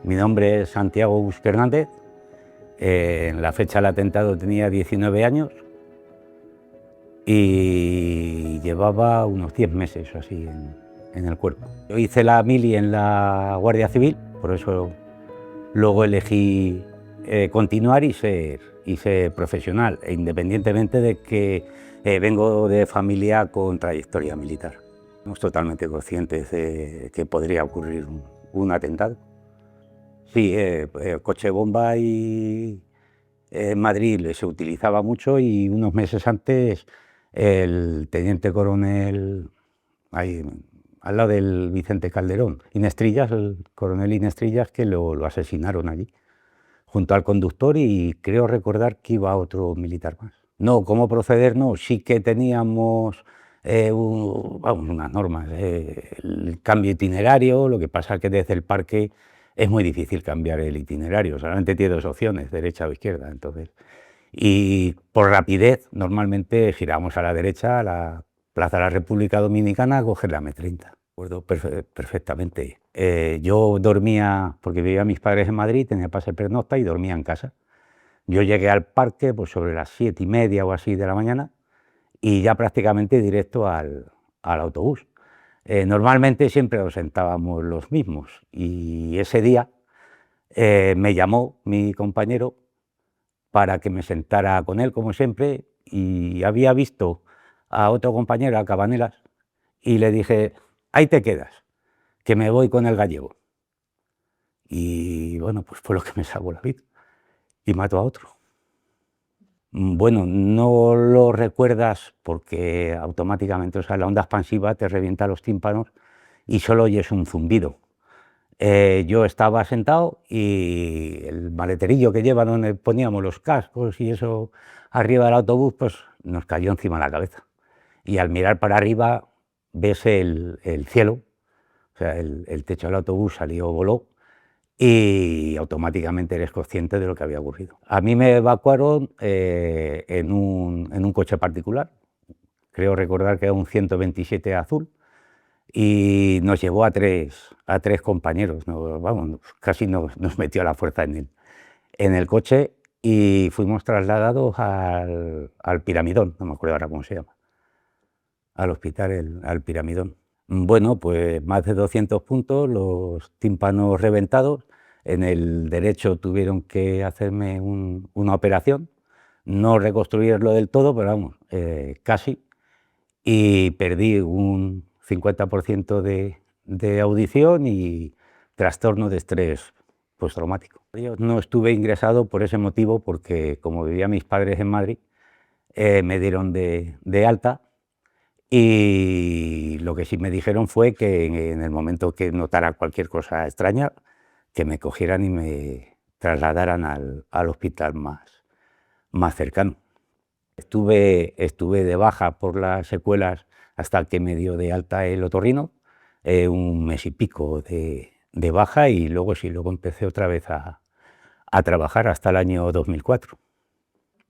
Mi nombre es Santiago Busque Hernández. En la fecha del atentado tenía 19 años y llevaba unos 10 meses o así en el cuerpo. Yo hice la mili en la Guardia Civil, por eso luego elegí continuar y ser profesional, independientemente de que vengo de familia con trayectoria militar. Estamos totalmente conscientes de que podría ocurrir un atentado. Sí, coche bomba en Madrid se utilizaba mucho, y unos meses antes el teniente coronel, ahí, al lado del Vicente Calderón, Inestrillas, el coronel Inestrillas, que lo asesinaron allí, junto al conductor, y creo recordar que iba otro militar más. No, cómo proceder no, sí que teníamos unas normas, el cambio itinerario. Lo que pasa es que desde el parque es muy difícil cambiar el itinerario, solamente tiene dos opciones, derecha o izquierda, entonces. Y por rapidez, normalmente giramos a la derecha, a la Plaza de la República Dominicana, a coger la M30. Recuerdo perfectamente. Yo dormía, porque vivía mis padres en Madrid, tenía pase pernocta y dormía en casa. Yo llegué al parque pues sobre las 7:30 o así de la mañana, y ya prácticamente directo al autobús. Normalmente siempre nos sentábamos los mismos, y ese día me llamó mi compañero para que me sentara con él, como siempre, y había visto a otro compañero, a Cabanelas, y le dije: ahí te quedas, que me voy con el gallego. Y bueno, pues fue lo que me salvó la vida, y mató a otro. Bueno, no lo recuerdas porque automáticamente, o sea, la onda expansiva te revienta los tímpanos y solo oyes un zumbido. Yo estaba sentado y el maleterillo que lleva donde poníamos los cascos y eso arriba del autobús, pues nos cayó encima de la cabeza. Y al mirar para arriba ves el cielo, o sea, el techo del autobús salió, voló, y automáticamente eres consciente de lo que había ocurrido. A mí me evacuaron en un coche particular, creo recordar que era un 127 azul, y nos llevó a tres compañeros, vamos, casi nos metió a la fuerza en el coche, y fuimos trasladados al Piramidón, no me acuerdo ahora cómo se llama, al hospital, al Piramidón. Bueno, pues más de 200 puntos, los tímpanos reventados. En el derecho tuvieron que hacerme una operación, no reconstruirlo del todo, pero vamos, casi, y perdí un 50% de audición y trastorno de estrés postraumático. Yo no estuve ingresado por ese motivo, porque como vivían mis padres en Madrid, me dieron de alta. Y lo que sí me dijeron fue que en el momento que notara cualquier cosa extraña, que me cogieran y me trasladaran al hospital más cercano. Estuve de baja por las secuelas hasta que me dio de alta el otorrino, un mes y pico de baja, y luego empecé otra vez a trabajar hasta el año 2004.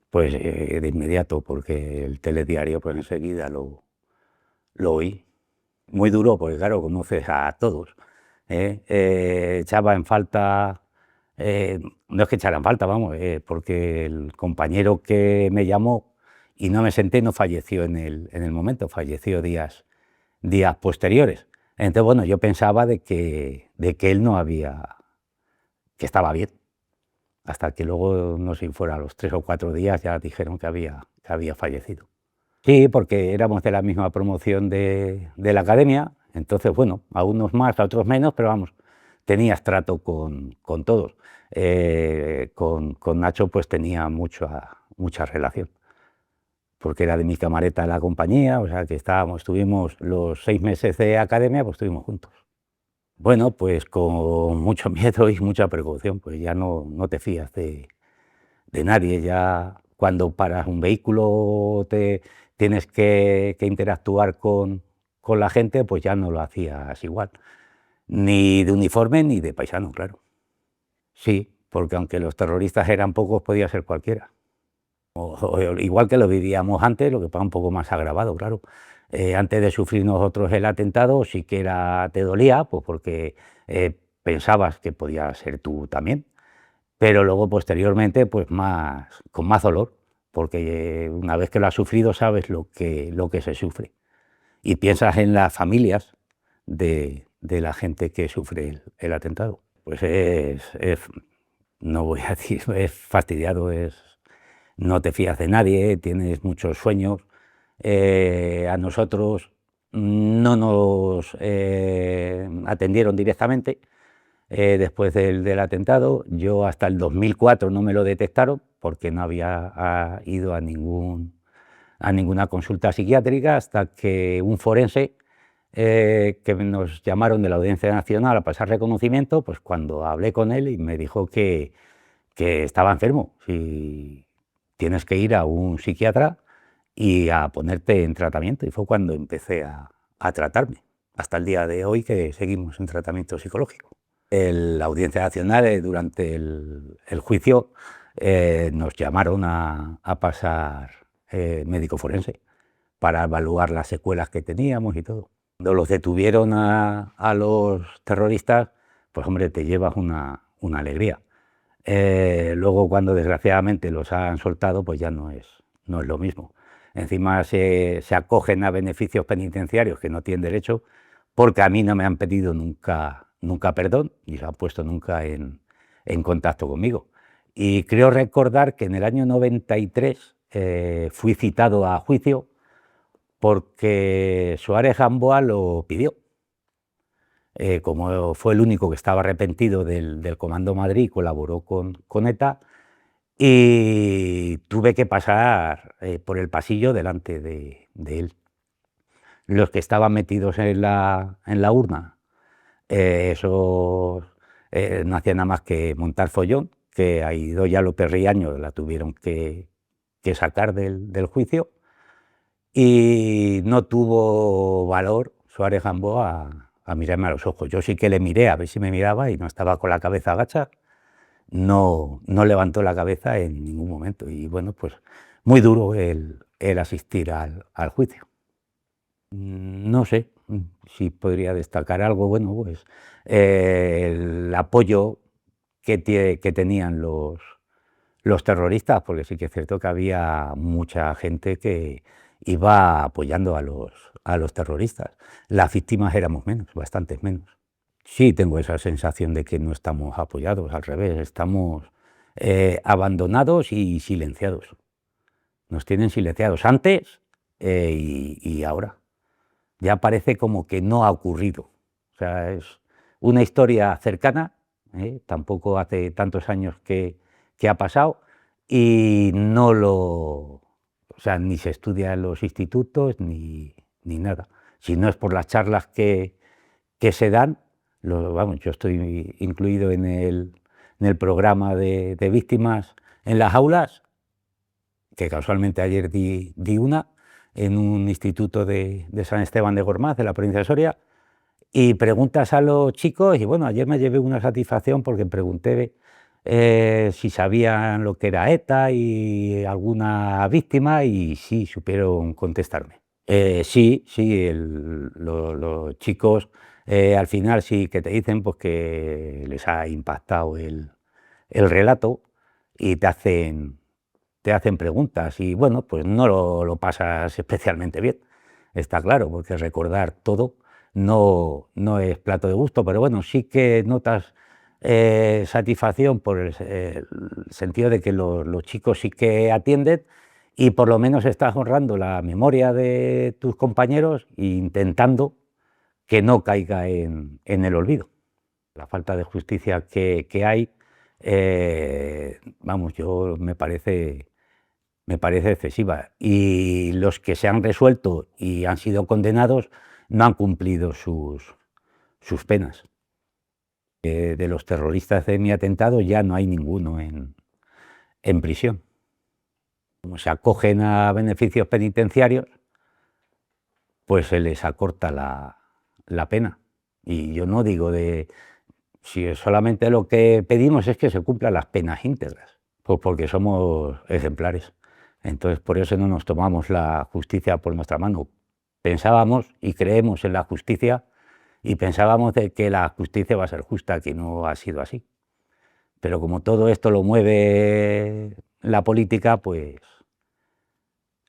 Pues de inmediato, porque el telediario pues enseguida lo oí. Muy duro, porque claro, conoces a todos. Echaba en falta, no es que echara en falta, vamos, porque el compañero que me llamó y no me senté no falleció en el momento, falleció días posteriores. Entonces, bueno, yo pensaba de que él no había, que estaba bien, hasta que luego, no sé si fuera a los 3 o 4 días, ya dijeron que había fallecido. Sí, porque éramos de la misma promoción de la academia, entonces, bueno, a unos más, a otros menos, pero vamos, tenías trato con todos. Con Nacho pues tenía mucha relación, porque era de mi camareta de la compañía, o sea que estuvimos los 6 meses de academia, pues estuvimos juntos. Bueno, pues con mucho miedo y mucha precaución, pues ya no te fías de nadie. Ya cuando paras un vehículo tienes que interactuar con la gente, pues ya no lo hacías igual, ni de uniforme ni de paisano, claro. Sí, porque aunque los terroristas eran pocos, podía ser cualquiera. Igual que lo vivíamos antes, lo que pasa un poco más agravado, claro. Antes de sufrir nosotros el atentado, sí que te dolía, pues porque pensabas que podía ser tú también, pero luego posteriormente pues con más dolor, porque una vez que lo has sufrido sabes lo que se sufre y piensas en las familias de la gente que sufre el atentado. Pues no voy a decir, es fastidiado, no te fías de nadie, tienes muchos sueños. A nosotros no nos atendieron directamente después del atentado. Yo hasta el 2004 no me lo detectaron porque no había ido a ninguna consulta psiquiátrica, hasta que un forense que nos llamaron de la Audiencia Nacional a pasar reconocimiento, pues cuando hablé con él y me dijo que estaba enfermo, si tienes que ir a un psiquiatra y a ponerte en tratamiento. Y fue cuando empecé a tratarme, hasta el día de hoy que seguimos en tratamiento psicológico. La Audiencia Nacional, durante el juicio, nos llamaron a pasar médico forense para evaluar las secuelas que teníamos y todo. Cuando los detuvieron a los terroristas, pues hombre, te llevas una alegría. Luego, cuando desgraciadamente los han soltado, pues ya no es lo mismo. Encima se acogen a beneficios penitenciarios que no tienen derecho, porque a mí no me han pedido nunca perdón y se han puesto nunca en contacto conmigo. Y creo recordar que en el año 93 fui citado a juicio porque Suárez Gamboa lo pidió. Como fue el único que estaba arrepentido del Comando Madrid, colaboró con ETA, y tuve que pasar por el pasillo delante de él. Los que estaban metidos en la urna, esos no hacían nada más que montar follón, que a Idoia López Riaño la tuvieron que sacar del juicio, y no tuvo valor Suárez Gamboa a mirarme a los ojos. Yo sí que le miré a ver si me miraba y no estaba con la cabeza agacha. No levantó la cabeza en ningún momento. Y bueno, pues muy duro el asistir al juicio. No sé si podría destacar algo. Bueno, pues el apoyo que tenían los terroristas, porque sí que es cierto que había mucha gente que iba apoyando a los terroristas. Las víctimas éramos menos, bastantes menos. Sí, tengo esa sensación de que no estamos apoyados, al revés, estamos abandonados y silenciados. Nos tienen silenciados antes y ahora. Ya parece como que no ha ocurrido. O sea, es una historia cercana, tampoco hace tantos años que ha pasado, y o sea, ni se estudia en los institutos ni nada. Si no es por las charlas que se dan, vamos, yo estoy incluido en el programa de víctimas en las aulas, que casualmente ayer di una en un instituto de San Esteban de Gormaz, de la provincia de Soria, y preguntas a los chicos, y bueno, ayer me llevé una satisfacción porque pregunté si sabían lo que era ETA y alguna víctima, y sí, supieron contestarme. Sí, los chicos al final sí que te dicen pues, que les ha impactado el relato y te hacen preguntas, y bueno, pues no lo pasas especialmente bien, está claro, porque recordar todo no es plato de gusto, pero bueno, sí que notas satisfacción por el sentido de que los chicos sí que atienden, y por lo menos estás honrando la memoria de tus compañeros e intentando que no caiga en el olvido. La falta de justicia que hay, vamos, me parece excesiva, y los que se han resuelto y han sido condenados no han cumplido sus penas. De los terroristas de mi atentado ya no hay ninguno en prisión. Como se acogen a beneficios penitenciarios, pues se les acorta la pena. Y yo no digo si solamente lo que pedimos es que se cumplan las penas íntegras, pues porque somos ejemplares. Entonces, por eso no nos tomamos la justicia por nuestra mano. Pensábamos y creemos en la justicia, y pensábamos de que la justicia va a ser justa, que no ha sido así. Pero como todo esto lo mueve la política, pues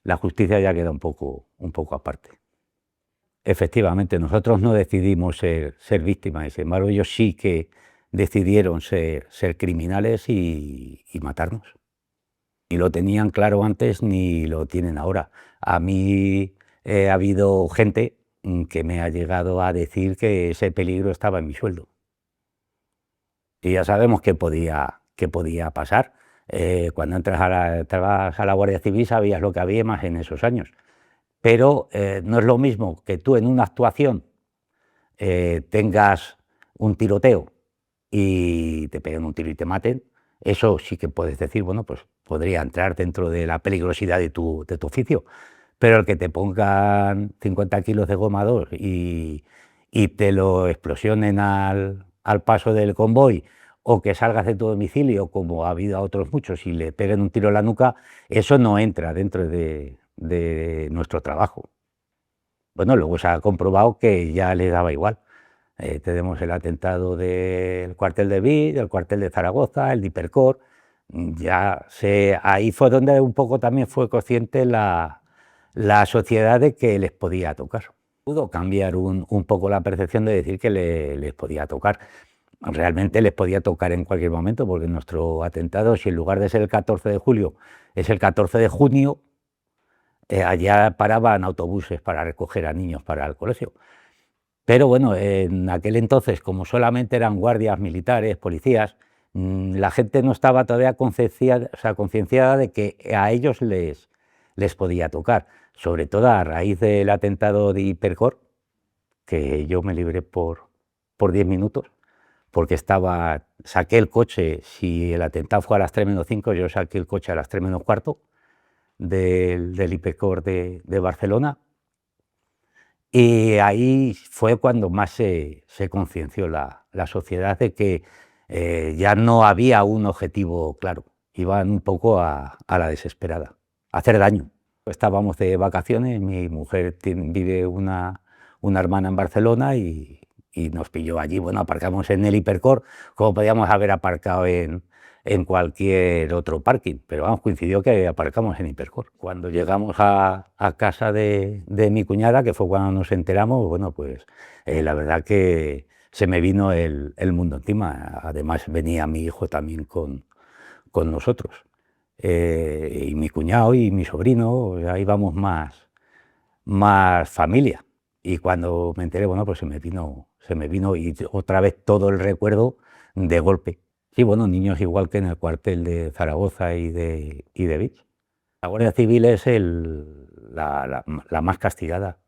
la justicia ya queda un poco aparte. Efectivamente, nosotros no decidimos ser víctimas, y sin embargo ellos sí que decidieron ser criminales y matarnos. Ni lo tenían claro antes ni lo tienen ahora. A mí ha habido gente que me ha llegado a decir que ese peligro estaba en mi sueldo. Y ya sabemos qué podía pasar. Cuando entrabas a la Guardia Civil sabías lo que había más en esos años. Pero no es lo mismo que tú en una actuación tengas un tiroteo y te peguen un tiro y te maten. Eso sí que puedes decir, bueno, pues podría entrar dentro de la peligrosidad de tu oficio. Pero el que te pongan 50 kilos de goma 2 y te lo explosionen al paso del convoy, o que salgas de tu domicilio, como ha habido a otros muchos, y le peguen un tiro en la nuca, eso no entra dentro de nuestro trabajo. Bueno, luego se ha comprobado que ya le daba igual. Tenemos el atentado del cuartel de Vic, el cuartel de Zaragoza, el de Hipercor. Ahí fue donde un poco también fue consciente la sociedad de que les podía tocar. Pudo cambiar un poco la percepción de decir que les podía tocar. Realmente les podía tocar en cualquier momento, porque nuestro atentado, si en lugar de ser el 14 de julio es el 14 de junio, allá paraban autobuses para recoger a niños para el colegio. Pero bueno, en aquel entonces, como solamente eran guardias militares, policías, la gente no estaba todavía concienciada de que a ellos les podía tocar, sobre todo a raíz del atentado de Hipercor, que yo me libré por 10 minutos, porque saqué el coche. Si el atentado fue a las 3 menos 5, yo saqué el coche a las 3 menos cuarto del Hipercor de Barcelona. Y ahí fue cuando más se concienció la sociedad de que ya no había un objetivo claro, iban un poco a la desesperada, a hacer daño. Estábamos de vacaciones, mi mujer vive una hermana en Barcelona y nos pilló allí. Bueno, aparcamos en el Hipercor, como podíamos haber aparcado en cualquier otro parking, pero vamos, coincidió que aparcamos en Hipercor. Cuando llegamos a casa de mi cuñada, que fue cuando nos enteramos, bueno, pues la verdad que se me vino el mundo encima. Además venía mi hijo también con nosotros, y mi cuñado y mi sobrino, ahí vamos más familia. Y cuando me enteré, bueno, pues se me vino y otra vez todo el recuerdo de golpe. Sí, bueno, niños igual que en el cuartel de Zaragoza y de Vic. La Guardia Civil es la más castigada.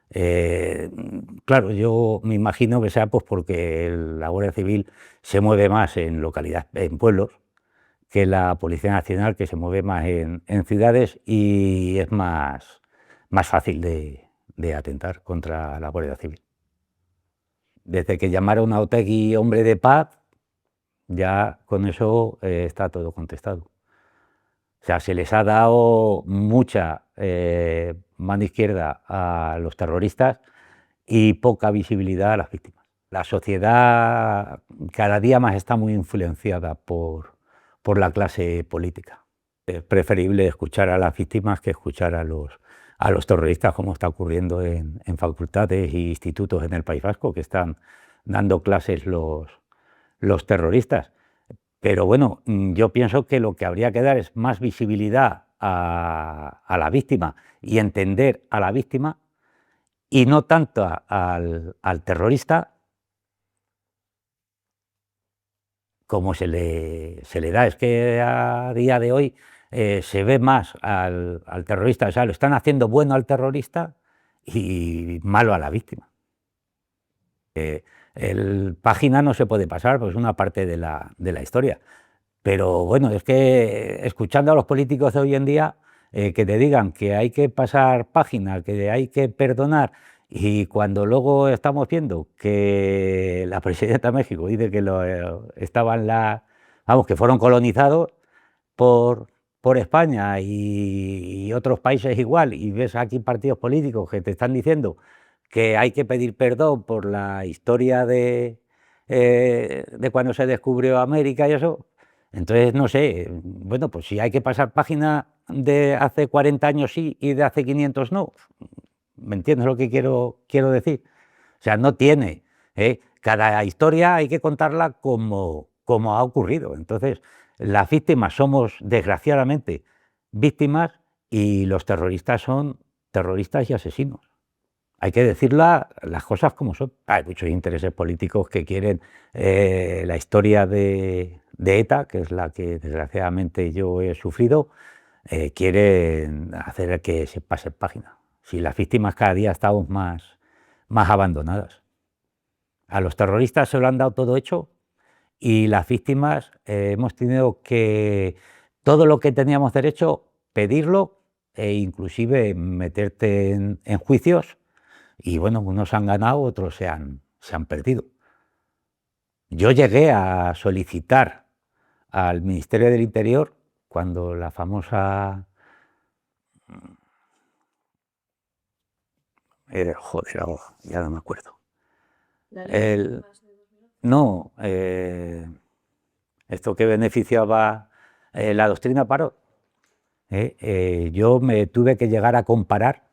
Claro, yo me imagino que sea pues porque la Guardia Civil se mueve más en localidades, en pueblos, que la Policía Nacional, que se mueve más en ciudades, y es más fácil de atentar contra la Guardia Civil. Desde que llamaron a Otegi hombre de paz, ya con eso está todo contestado. O sea, se les ha dado mucha mano izquierda a los terroristas y poca visibilidad a las víctimas. La sociedad cada día más está muy influenciada por la clase política. Es preferible escuchar a las víctimas que escuchar a los terroristas, como está ocurriendo en facultades e institutos en el País Vasco, que están dando clases los terroristas. Pero bueno, yo pienso que lo que habría que dar es más visibilidad a la víctima y entender a la víctima, y no tanto al terrorista como se le da. Es que a día de hoy se ve más al terrorista, o sea, lo están haciendo bueno al terrorista y malo a la víctima. El página no se puede pasar, pues es una parte de la historia. Pero bueno, es que escuchando a los políticos de hoy en día, que te digan que hay que pasar página, que hay que perdonar, y cuando luego estamos viendo que la presidenta de México dice que que fueron colonizados por España y otros países igual, y ves aquí partidos políticos que te están diciendo que hay que pedir perdón por la historia de cuando se descubrió América y eso. Entonces, no sé, bueno, pues si hay que pasar página de hace 40 años sí y de hace 500 no. ¿Me entiendes lo que quiero decir? O sea, no tiene. Cada historia hay que contarla como ha ocurrido. Entonces, las víctimas somos, desgraciadamente, víctimas y los terroristas son terroristas y asesinos. Hay que decir las cosas como son. Hay muchos intereses políticos que quieren la historia de ETA, que es la que desgraciadamente yo he sufrido, quieren hacer que se pase página. Si las víctimas cada día estamos más abandonadas. A los terroristas se lo han dado todo hecho y las víctimas hemos tenido que, todo lo que teníamos derecho, pedirlo e inclusive meterte en juicios. Y bueno, unos han ganado, otros se han perdido. Yo llegué a solicitar al Ministerio del Interior cuando la famosa... joder, ya no me acuerdo. No, esto que beneficiaba la doctrina Parot. Yo me tuve que llegar a comparar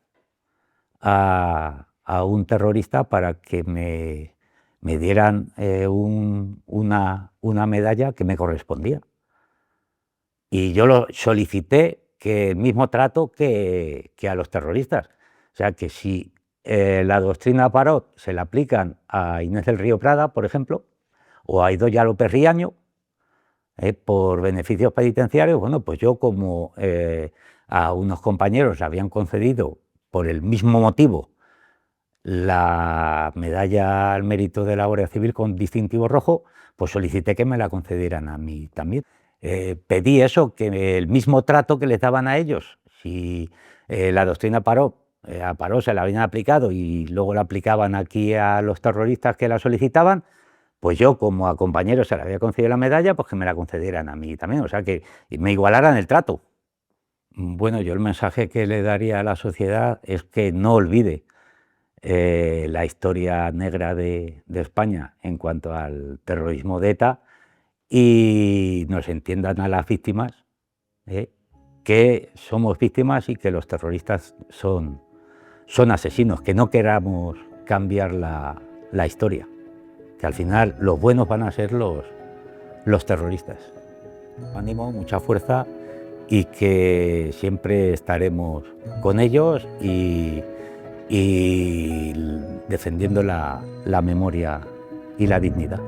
a un terrorista para que me dieran una medalla que me correspondía. Y yo lo solicité, que el mismo trato que a los terroristas. O sea, que si la doctrina Parot se la aplican a Inés del Río Prada, por ejemplo, o a Idoia López Riaño, por beneficios penitenciarios, bueno, pues yo como a unos compañeros habían concedido por el mismo motivo la medalla al mérito de la Guardia Civil con distintivo rojo, pues solicité que me la concedieran a mí también. Pedí eso, que el mismo trato que les daban a ellos, si la doctrina Parot, a Parot se la habían aplicado y luego la aplicaban aquí a los terroristas que la solicitaban, pues yo como a compañeros se le había concedido la medalla, pues que me la concedieran a mí también, o sea que me igualaran el trato. Bueno, yo el mensaje que le daría a la sociedad es que no olvide la historia negra de España en cuanto al terrorismo de ETA y nos entiendan a las víctimas, que somos víctimas y que los terroristas son asesinos, que no queramos cambiar la historia, que al final los buenos van a ser los terroristas. Ánimo, mucha fuerza y que siempre estaremos con ellos y defendiendo la memoria y la dignidad.